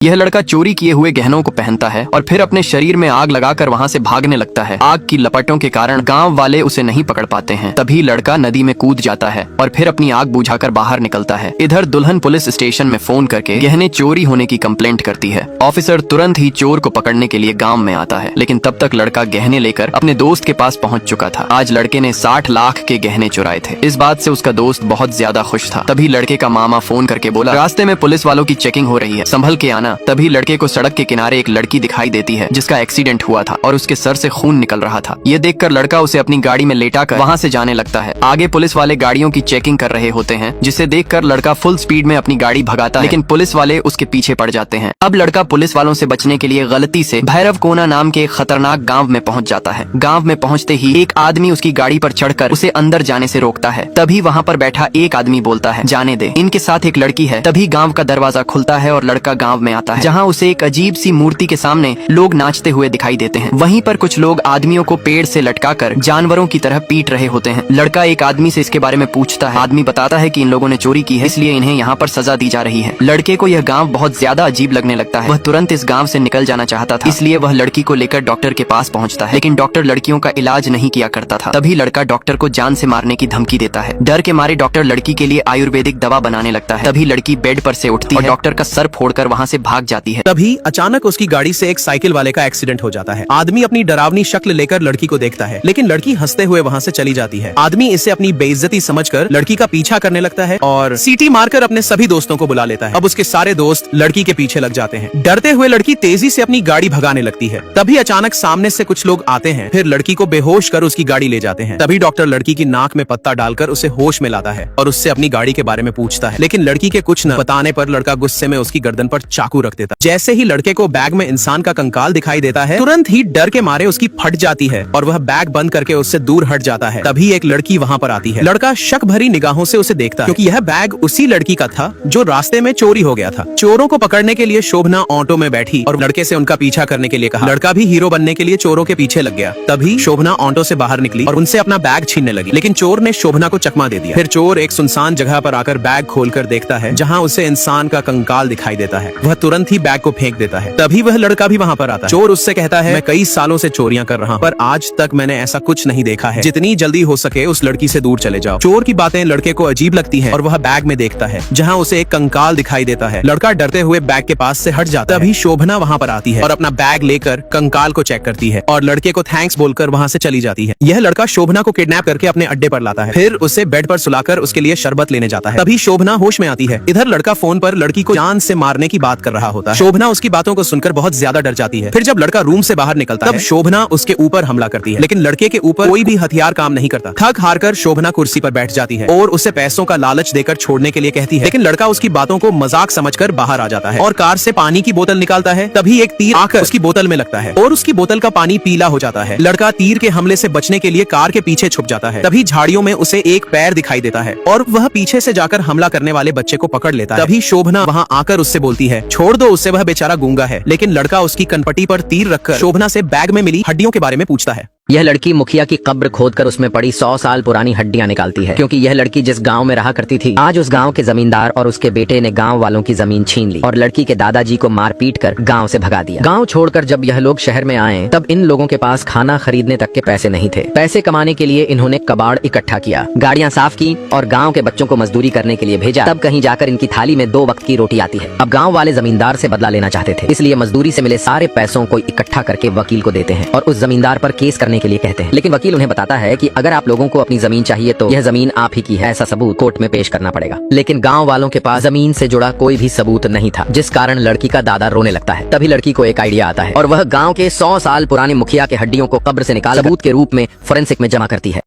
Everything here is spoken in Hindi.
यह लड़का चोरी किए हुए गहनों को पहनता है और फिर अपने शरीर में आग लगाकर वहाँ से भागने लगता है। आग की लपटों के कारण गांव वाले उसे नहीं पकड़ पाते हैं। तभी लड़का नदी में कूद जाता है और फिर अपनी आग बुझाकर बाहर निकलता है। इधर दुल्हन पुलिस स्टेशन में फोन करके गहने चोरी होने की कंप्लेंट करती है। ऑफिसर तुरंत ही चोर को पकड़ने के लिए गाँव में आता है, लेकिन तब तक लड़का गहने लेकर अपने दोस्त के पास पहुँच चुका था। आज लड़के ने 60 लाख के गहने चुराए थे। इस बात से उसका दोस्त बहुत ज्यादा खुश था। तभी लड़के का मामा फोन करके बोला, रास्ते में पुलिस वालों की चेकिंग हो रही है, संभल के आना। तभी लड़के को सड़क के किनारे एक लड़की दिखाई देती है जिसका एक्सीडेंट हुआ था और उसके सर से खून निकल रहा था। ये देखकर लड़का उसे अपनी गाड़ी में लेटाकर वहाँ से जाने लगता है। आगे पुलिस वाले गाड़ियों की चेकिंग कर रहे होते हैं, जिसे देखकर लड़का फुल स्पीड में अपनी गाड़ी भगाता है, लेकिन पुलिस वाले उसके पीछे पड़ जाते हैं। अब लड़का पुलिस वालों से बचने के लिए गलती से भैरव कोना नाम के एक खतरनाक गाँव में पहुँच जाता है। गाँव में पहुँचते ही एक आदमी उसकी गाड़ी पर चढ़कर उसे अंदर जाने से रोकता है। तभी वहाँ पर बैठा एक आदमी बोलता है, जाने दे, इनके साथ एक लड़की है। तभी गाँव का दरवाजा खुलता है और लड़का गाँव में आता है, जहाँ उसे एक अजीब सी मूर्ति के सामने लोग नाचते हुए दिखाई देते हैं। वहीं पर कुछ लोग आदमियों को पेड़ से लटकाकर जानवरों की तरह पीट रहे होते हैं। लड़का एक आदमी से इसके बारे में पूछता है। आदमी बताता है कि इन लोगों ने चोरी की है, इसलिए इन्हें यहाँ पर सजा दी जा रही है। लड़के को यह गाँव बहुत ज्यादा अजीब लगने लगता है। वह तुरंत इस गाँव से निकल जाना चाहता था, इसलिए वह लड़की को लेकर डॉक्टर के पास पहुँचता है, लेकिन डॉक्टर लड़कियों का इलाज नहीं किया करता था। तभी लड़का डॉक्टर को जान से मारने की धमकी देता है। डर के मारे डॉक्टर लड़की के लिए आयुर्वेदिक दवा बनाने लगता है। तभी लड़की बेड पर से उठती है और डॉक्टर का सर फोड़कर वहाँ से भाग जाती है। तभी अचानक उसकी गाड़ी से एक साइकिल वाले का एक्सीडेंट हो जाता है। आदमी अपनी डरावनी शक्ल लेकर लड़की को देखता है, लेकिन लड़की हंसते हुए वहाँ से चली जाती है। आदमी इसे अपनी बेइज्जती समझकर लड़की का पीछा करने लगता है और सीटी मारकर अपने सभी दोस्तों को बुला लेता है। अब उसके सारे दोस्त लड़की के पीछे लग जाते हैं। डरते हुए लड़की तेजी से अपनी गाड़ी भगाने लगती है। तभी अचानक सामने से कुछ लोग आते हैं, फिर लड़की को बेहोश कर उसकी गाड़ी ले जाते हैं। तभी डॉक्टर लड़की की नाक में पत्ता डालकर उसे होश में लाता है और उससे अपनी गाड़ी के बारे में पूछता है, लेकिन लड़की के कुछ न बताने पर लड़का गुस्से में उसकी गर्दन पर चाकू रख देता है। जैसे ही लड़के को बैग में इंसान का कंकाल दिखाई देता है, तुरंत ही डर के मारे उसकी फट जाती है और वह बैग बंद करके उससे दूर हट जाता है। तभी एक लड़की वहाँ पर आती है। लड़का शक भरी निगाहों से उसे देखता है, क्योंकि यह बैग उसी लड़की का था जो रास्ते में चोरी हो गया था। चोरों को पकड़ने के लिए शोभना ऑटो में बैठी और लड़के से उनका पीछा करने के लिए कहा। लड़का भी हीरो बनने के लिए चोरों के पीछे लग गया। तभी शोभना ऑटो से बाहर निकली और उनसे अपना बैग छीनने लगी, लेकिन चोर ने शोभना को चकमा दे दिया। फिर चोर एक सुनसान जगह पर आकर बैग खोलकर देखता है, जहाँ उसे इंसान का कंकाल दिखाई देता है। वह तुरंत ही बैग को फेंक देता है। तभी वह लड़का भी वहाँ पर आता है। चोर उससे कहता है, मैं कई सालों से चोरियां कर रहा हूँ, पर आज तक मैंने ऐसा कुछ नहीं देखा है। जितनी जल्दी हो सके उस लड़की से दूर चले जाओ। चोर की बातें लड़के को अजीब लगती हैं और वह बैग में देखता है, जहाँ उसे एक कंकाल दिखाई देता है। लड़का डरते हुए बैग के पास से हट जाता है। तभी शोभना वहाँ पर आती है और अपना बैग लेकर कंकाल को चेक करती है और लड़के को थैंक्स बोलकर वहाँ से चली जाती है। यह लड़का शोभना को किडनैप करके अपने अड्डे पर लाता है, फिर उसे बेड पर सुलाकर उसके लिए शरबत लेने जाता है। तभी शोभना होश में आती है। इधर लड़का फोन पर लड़की को जान से मारने की बात कर रहा होता है। शोभना उसकी बातों को सुनकर बहुत ज्यादा डर जाती है। फिर जब लड़का रूम से बाहर निकलता है, तब शोभना उसके ऊपर हमला करती है, लेकिन लड़के के ऊपर कोई भी हथियार काम नहीं करता। थक हारकर शोभना कुर्सी पर बैठ जाती है और उसे पैसों का लालच देकर छोड़ने के लिए कहती है, लेकिन लड़का उसकी बातों को मजाक समझकर बाहर आ जाता है और कार से पानी की बोतल निकालता है। तभी एक तीर आकर उसकी बोतल में लगता है और उसकी बोतल का पानी पीला हो जाता है। लड़का तीर के हमले से बचने के लिए कार के पीछे छुप जाता है। तभी झाड़ियों में उसे एक पैर दिखाई देता है और वह पीछे से जाकर हमला करने वाले बच्चे को पकड़ लेता है। तभी शोभना वहाँ आकर उससे बोलती है, छोड़ दो उसे, वह बेचारा गूंगा है। लेकिन लड़का उसकी कनपटी पर तीर रखकर शोभना से बैग में मिली हड्डियों के बारे में पूछता है। यह लड़की मुखिया की कब्र खोदकर उसमें पड़ी 100 साल पुरानी हड्डियां निकालती है, क्योंकि यह लड़की जिस गांव में रहा करती थी, आज उस गांव के जमींदार और उसके बेटे ने गांव वालों की जमीन छीन ली और लड़की के दादाजी को मार पीट कर गांव से भगा दिया। गांव छोड़कर जब यह लोग शहर में आए, तब इन लोगों के पास खाना खरीदने तक के पैसे नहीं थे। पैसे कमाने के लिए इन्होंने कबाड़ इकट्ठा किया, गाड़ियां साफ की और गाँव के बच्चों को मजदूरी करने के लिए भेजा। तब कहीं जाकर इनकी थाली में 2 वक्त की रोटी आती है। अब गाँव वाले जमींदार से बदला लेना चाहते थे, इसलिए मजदूरी से मिले सारे पैसों को इकट्ठा करके वकील को देते हैं और उस जमींदार पर केस करने के लिए कहते हैं। लेकिन वकील उन्हें बताता है कि अगर आप लोगों को अपनी जमीन चाहिए तो यह जमीन आप ही की है, ऐसा सबूत कोर्ट में पेश करना पड़ेगा। लेकिन गांव वालों के पास जमीन से जुड़ा कोई भी सबूत नहीं था, जिस कारण लड़की का दादा रोने लगता है। तभी लड़की को एक आइडिया आता है और वह गांव के 100 साल पुराने मुखिया के हड्डियों को कब्र से निकाल सबूत के रूप में फोरेंसिक में जमा करती है।